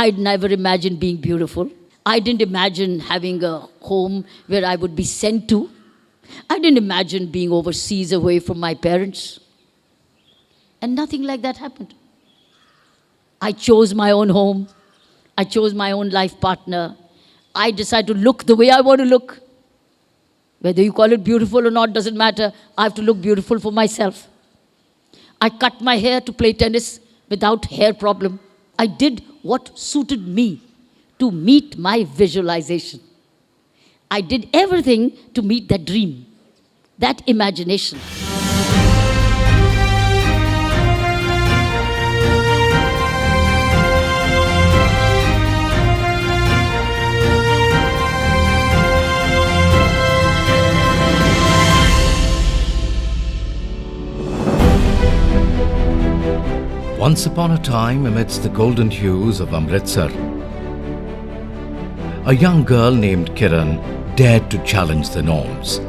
I'd never imagined being beautiful. I didn't imagine having a home where I would be sent to. I didn't imagine being overseas away from my parents. And nothing like that happened. I chose my own home. I chose my own life partner. I decided to look the way I want to look. Whether you call it beautiful or not doesn't matter. I have to look beautiful for myself. I cut my hair to play tennis without hair problem. I did what suited me to meet my visualization. I did everything to meet that dream, that imagination. Once upon a time, amidst the golden hues of Amritsar, a young girl named Kiran dared to challenge the norms,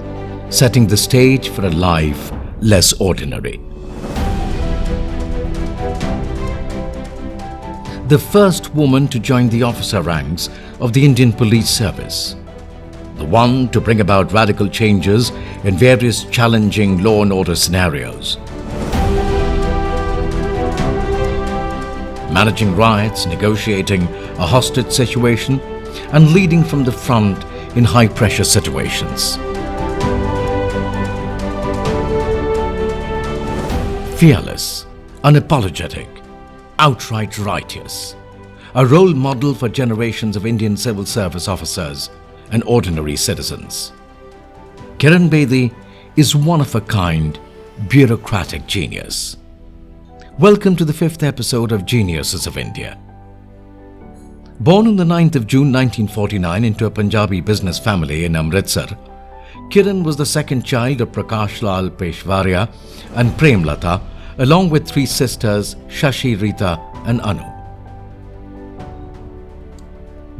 setting the stage for a life less ordinary. The first woman to join the officer ranks of the Indian Police Service. The one to bring about radical changes in various challenging law and order scenarios. Managing riots, negotiating a hostage situation, and leading from the front in high-pressure situations. Fearless, unapologetic, outright righteous. A role model for generations of Indian civil service officers and ordinary citizens. Kiran Bedi is one-of-a-kind, bureaucratic genius. Welcome to the 5th episode of Geniuses of India. Born on the 9th of June 1949 into a Punjabi business family in Amritsar, Kiran was the second child of Prakash Lal Peshwaria and Premlata, along with 3 sisters Shashi, Rita and Anu.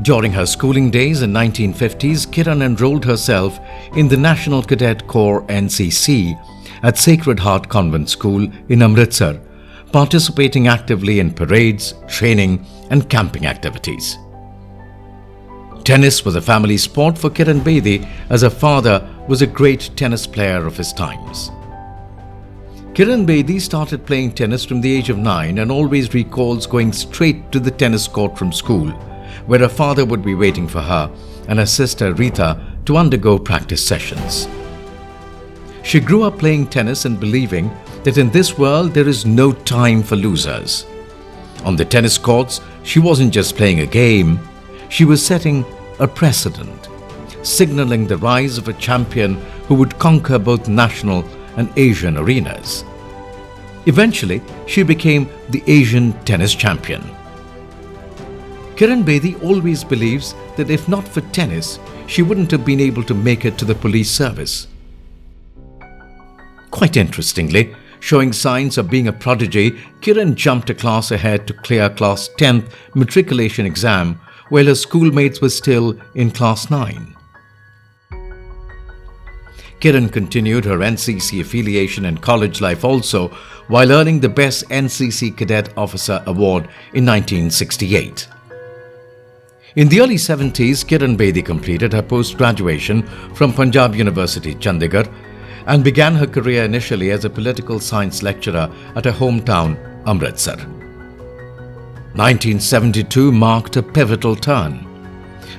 During her schooling days in 1950s, Kiran enrolled herself in the National Cadet Corps NCC at Sacred Heart Convent School in Amritsar, participating actively in parades, training and camping activities. Tennis was a family sport for Kiran Bedi, as her father was a great tennis player of his times. Kiran Bedi started playing tennis from the age of 9 and always recalls going straight to the tennis court from school, where her father would be waiting for her and her sister Rita to undergo practice sessions. She grew up playing tennis and believing that in this world there is no time for losers. On the tennis courts, she wasn't just playing a game, she was setting a precedent, signaling the rise of a champion who would conquer both national and Asian arenas. Eventually, she became the Asian tennis champion. Kiran Bedi always believes that if not for tennis, she wouldn't have been able to make it to the police service. Quite interestingly, showing signs of being a prodigy, Kiran jumped a class ahead to clear class 10th matriculation exam while her schoolmates were still in class 9. Kiran continued her NCC affiliation in college life also, while earning the Best NCC Cadet Officer Award in 1968. In the early 70s, Kiran Bedi completed her post-graduation from Punjab University, Chandigarh, and began her career initially as a political science lecturer at her hometown, Amritsar. 1972 marked a pivotal turn.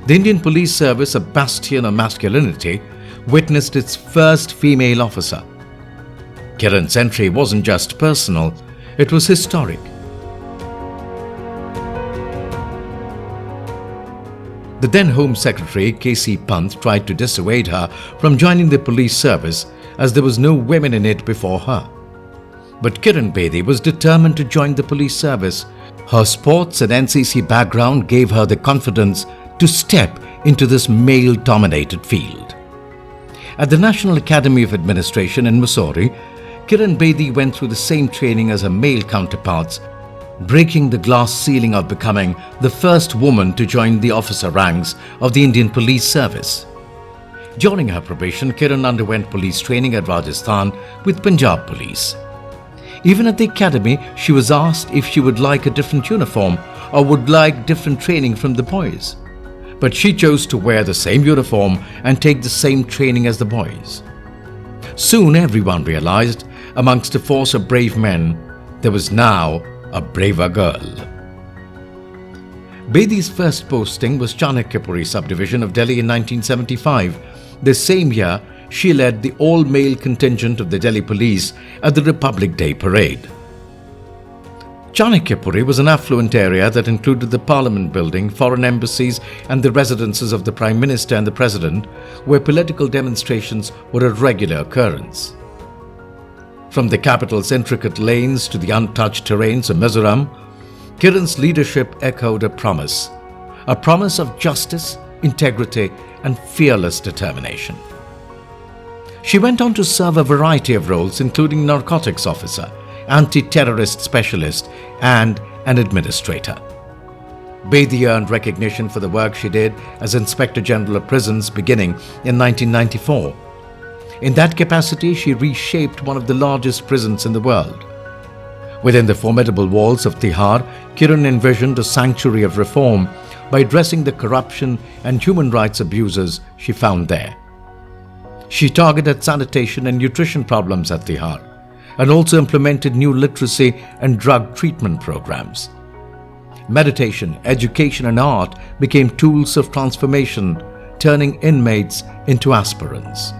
The Indian Police Service, a bastion of masculinity, witnessed its first female officer. Kiran's entry wasn't just personal, it was historic. The then Home Secretary, K.C. Pant, tried to dissuade her from joining the police service as there was no women in it before her. But Kiran Bedi was determined to join the police service. Her sports and NCC background gave her the confidence to step into this male-dominated field. At the National Academy of Administration in Missouri, Kiran Bedi went through the same training as her male counterparts, breaking the glass ceiling of becoming the first woman to join the officer ranks of the Indian Police Service. During her probation, Kiran underwent police training at Rajasthan with Punjab Police. Even at the academy, she was asked if she would like a different uniform or would like different training from the boys. But she chose to wear the same uniform and take the same training as the boys. Soon everyone realized, amongst a force of brave men, there was now a braver girl. Bedi's first posting was Chanakyapuri subdivision of Delhi in 1975. The same year, she led the all-male contingent of the Delhi police at the Republic Day parade. Chanakyapuri was an affluent area that included the Parliament building, foreign embassies and the residences of the Prime Minister and the President, where political demonstrations were a regular occurrence. From the capital's intricate lanes to the untouched terrains of Mizoram, Kiran's leadership echoed a promise of justice, integrity and fearless determination. She went on to serve a variety of roles, including narcotics officer, anti-terrorist specialist and an administrator. Bedi earned recognition for the work she did as Inspector General of Prisons beginning in 1994. In that capacity, she reshaped one of the largest prisons in the world. Within the formidable walls of Tihar, Kiran envisioned a sanctuary of reform by addressing the corruption and human rights abuses she found there. She targeted sanitation and nutrition problems at Tihar and also implemented new literacy and drug treatment programs. Meditation, education and art became tools of transformation, turning inmates into aspirants.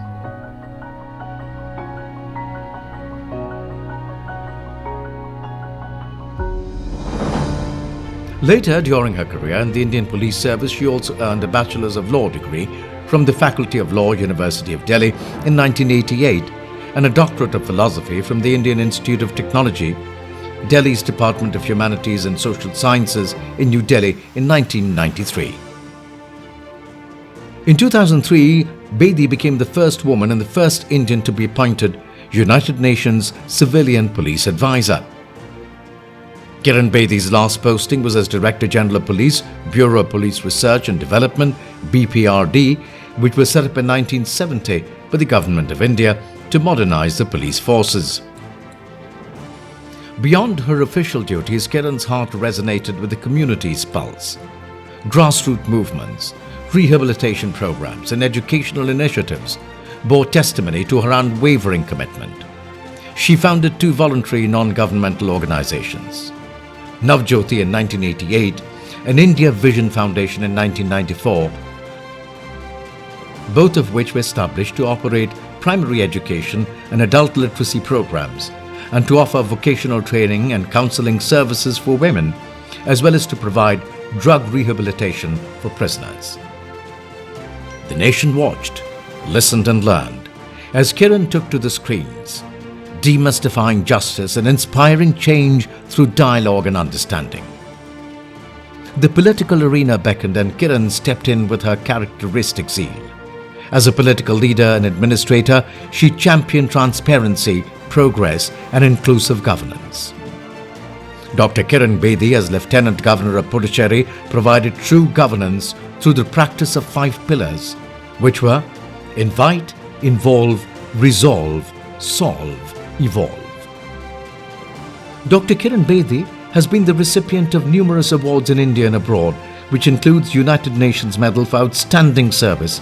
Later, during her career in the Indian Police Service, she also earned a Bachelor's of Law degree from the Faculty of Law, University of Delhi in 1988 and a Doctorate of Philosophy from the Indian Institute of Technology, Delhi's Department of Humanities and Social Sciences in New Delhi in 1993. In 2003, Bedi became the first woman and the first Indian to be appointed United Nations Civilian Police Advisor. Kiran Bedi's last posting was as Director General of Police, Bureau of Police Research and Development, BPRD, which was set up in 1970 by the Government of India to modernize the police forces. Beyond her official duties, Kiran's heart resonated with the community's pulse. Grassroots movements, rehabilitation programs and educational initiatives bore testimony to her unwavering commitment. She founded 2 voluntary non-governmental organizations, Navjyoti in 1988 and India Vision Foundation in 1994, both of which were established to operate primary education and adult literacy programs and to offer vocational training and counseling services for women, as well as to provide drug rehabilitation for prisoners. The nation watched, listened and learned as Kiran took to the screens, demystifying justice and inspiring change through dialogue and understanding. The political arena beckoned and Kiran stepped in with her characteristic zeal. As a political leader and administrator, she championed transparency, progress and inclusive governance. Dr. Kiran Bedi, as Lieutenant Governor of Puducherry, provided true governance through the practice of 5 pillars, which were invite, involve, resolve, solve, evolve. Dr. Kiran Bedi has been the recipient of numerous awards in India and abroad, which includes United Nations Medal for Outstanding Service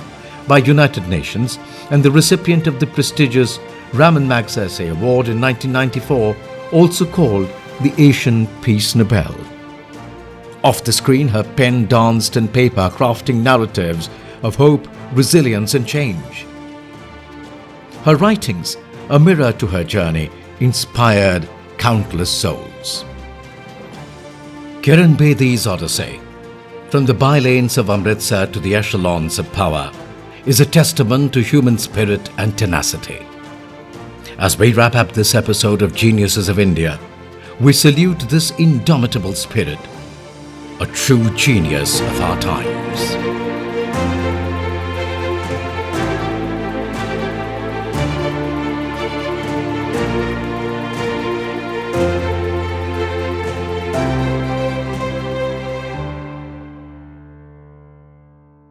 by United Nations and the recipient of the prestigious Raman Magsaysay Award in 1994, also called the Asian Peace Nobel. Off the screen, her pen danced in paper, crafting narratives of hope, resilience and change. Her writings, a mirror to her journey, inspired countless souls. Kiran Bedi's Odyssey, from the bylanes of Amritsar to the echelons of power, is a testament to human spirit and tenacity. As we wrap up this episode of Geniuses of India, we salute this indomitable spirit, a true genius of our times.